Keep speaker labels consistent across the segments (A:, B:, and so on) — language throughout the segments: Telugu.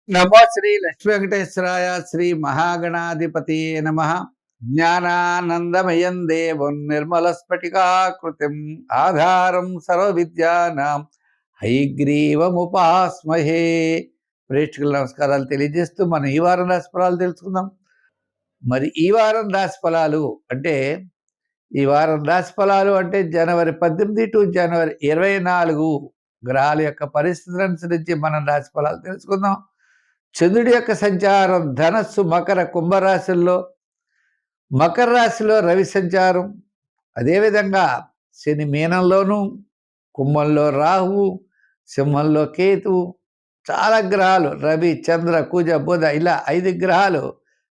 A: నమో శ్రీ లక్ష్మీ వెంకటేశ్వరాయ శ్రీ మహాగణాధిపతి నమ. జ్ఞానానందమయం దేవం నిర్మల స్ఫటికాకృతిం ఆధారం సర్వ విద్యానాం హైగ్రీవముపాస్మహే. ప్రేక్షకుల నమస్కారాలు తెలియజేస్తూ మనం ఈ వారం రాశి ఫలాలు తెలుసుకుందాం. మరి ఈ వారం రాశి ఫలాలు అంటే జనవరి 18 టు జనవరి 24 గ్రహాల యొక్క పరిస్థితులను అనుసరించి మనం రాశి ఫలాలు తెలుసుకుందాం. చంద్రుడి యొక్క సంచారం ధనస్సు, మకర, కుంభరాశుల్లో, మకర రాశిలో రవి సంచారం, అదేవిధంగా శని మీనంలోను, కుంభంలో రాహువు, సింహంలో కేతువు, చాలా గ్రహాలు రవి, చంద్ర, కుజ, బుధ ఇలా 5 గ్రహాలు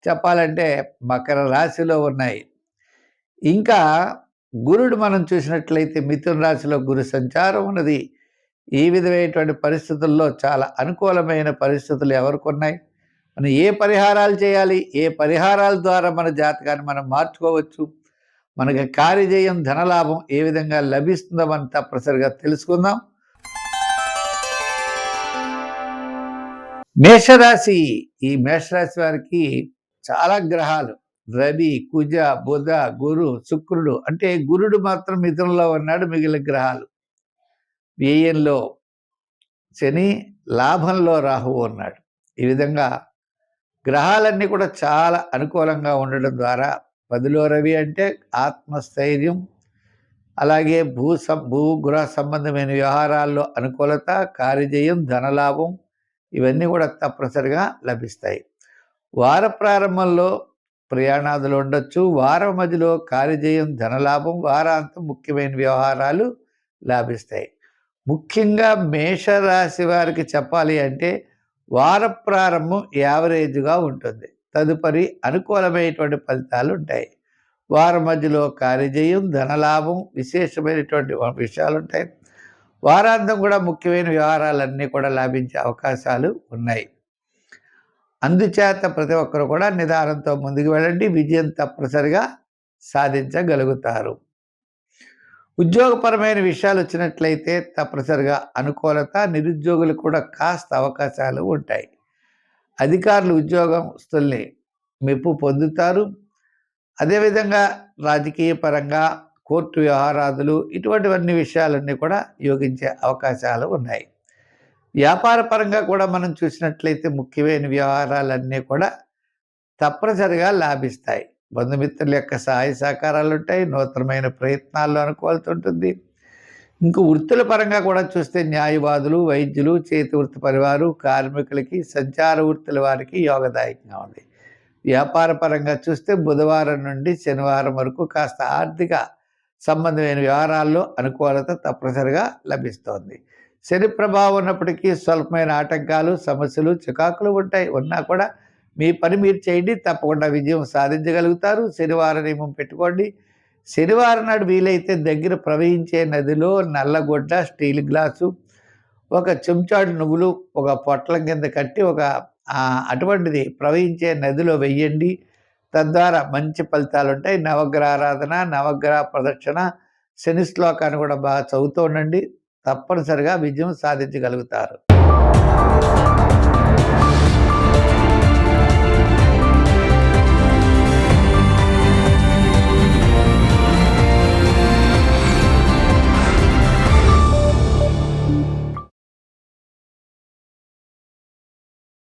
A: చెప్పాలంటే మకర రాశిలో ఉన్నాయి. ఇంకా గురుడు మనం చూసినట్లయితే మిథున రాశిలో గురు సంచారం ఉన్నది. ఈ విధమైనటువంటి పరిస్థితుల్లో చాలా అనుకూలమైన పరిస్థితులు ఎవరికి ఉన్నాయి, మనం ఏ పరిహారాలు చేయాలి, ఏ పరిహారాల ద్వారా మన జాతకాన్ని మనం మార్చుకోవచ్చు, మనకి కార్యజయం, ధనలాభం ఏ విధంగా లభిస్తుందో మనం తప్పనిసరిగా తెలుసుకుందాం. మేషరాశి. ఈ మేషరాశి వారికి చాలా గ్రహాలు రవి, కుజ, బుధ, గురు, శుక్రుడు, అంటే గురుడు మాత్రం మిథునంలో ఉన్నాడు, మిగిలిన గ్రహాలు వ్యయంలో శని, లాభంలో రాహువు ఉన్నాడు. ఈ విధంగా గ్రహాలన్నీ కూడా చాలా అనుకూలంగా ఉండడం ద్వారా 10లో రవి అంటే ఆత్మస్థైర్యం, అలాగే భూగృహ సంబంధమైన వ్యవహారాల్లో అనుకూలత, కార్యజయం, ధనలాభం ఇవన్నీ కూడా తప్పనిసరిగా లభిస్తాయి. వార ప్రారంభంలో ప్రయాణాదులు ఉండొచ్చు, వారం మధ్యలో కార్యజయం, ధనలాభం, వారాంతం ముఖ్యమైన వ్యవహారాలు లాభిస్తాయి. ముఖ్యంగా మేషరాశి వారికి చెప్పాలి అంటే వార ప్రారంభం యావరేజ్గా ఉంటుంది, తదుపరి అనుకూలమైనటువంటి ఫలితాలు ఉంటాయి. వారం మధ్యలో కార్యజయం, ధనలాభం, విశేషమైనటువంటి విషయాలు ఉంటాయి. వారాంతం కూడా ముఖ్యమైన వ్యవహారాలన్నీ కూడా లాభించే అవకాశాలు ఉన్నాయి. అందుచేత ప్రతి ఒక్కరు కూడా నిదానంతో ముందుకు వెళ్ళండి, విజయం తప్పనిసరిగా సాధించగలుగుతారు. ఉద్యోగపరమైన విషయాలు వచ్చినట్లయితే తప్పనిసరిగా అనుకూలత, నిరుద్యోగులకు కూడా కాస్త అవకాశాలు ఉంటాయి. అధికారులు ఉద్యోగస్తుల్ని మెప్పు పొందుతారు. అదేవిధంగా రాజకీయ పరంగా కోర్టు వ్యవహారాదులు ఇటువంటివన్నీ విషయాలన్నీ కూడా యోగించే అవకాశాలు ఉన్నాయి. వ్యాపార పరంగా కూడా మనం చూసినట్లయితే ముఖ్యమైన వ్యవహారాలన్నీ కూడా తప్పనిసరిగా లాభిస్తాయి. బంధుమిత్రుల యొక్క సహాయ సహకారాలు ఉంటాయి. నూతనమైన ప్రయత్నాల్లో అనుకూలత ఉంటుంది. ఇంకో వృత్తుల పరంగా కూడా చూస్తే న్యాయవాదులు, వైద్యులు, చేతి వృత్తి పరివారు, కార్మికులకి, సంచార వృత్తుల వారికి యోగదాయకంగా ఉంది. వ్యాపార పరంగా చూస్తే బుధవారం నుండి శనివారం వరకు కాస్త ఆర్థిక సంబంధమైన వ్యవహారాల్లో అనుకూలత తప్పనిసరిగా లభిస్తోంది. శని ప్రభావం ఉన్నప్పటికీ స్వల్పమైన ఆటంకాలు, సమస్యలు, చికాకులు ఉన్నా కూడా మీ పని మీరు చేయండి, తప్పకుండా విజయం సాధించగలుగుతారు. శనివారం నియమం పెట్టుకోండి. శనివారం నాడు వీలైతే దగ్గర ప్రవహించే నదిలో నల్లగొడ్డ, స్టీల్ గ్లాసు, ఒక చెంచాడు నువ్వులు ఒక పొట్లం కింద కట్టి అటువంటిది ప్రవహించే నదిలో వెయ్యండి. తద్వారా మంచి ఫలితాలు ఉంటాయి. నవగ్రహ ఆరాధన, నవగ్రహ ప్రదక్షిణ, శని శ్లోకాన్ని కూడా బాగా చదువుతూ ఉండండి, తప్పనిసరిగా విజయం సాధించగలుగుతారు.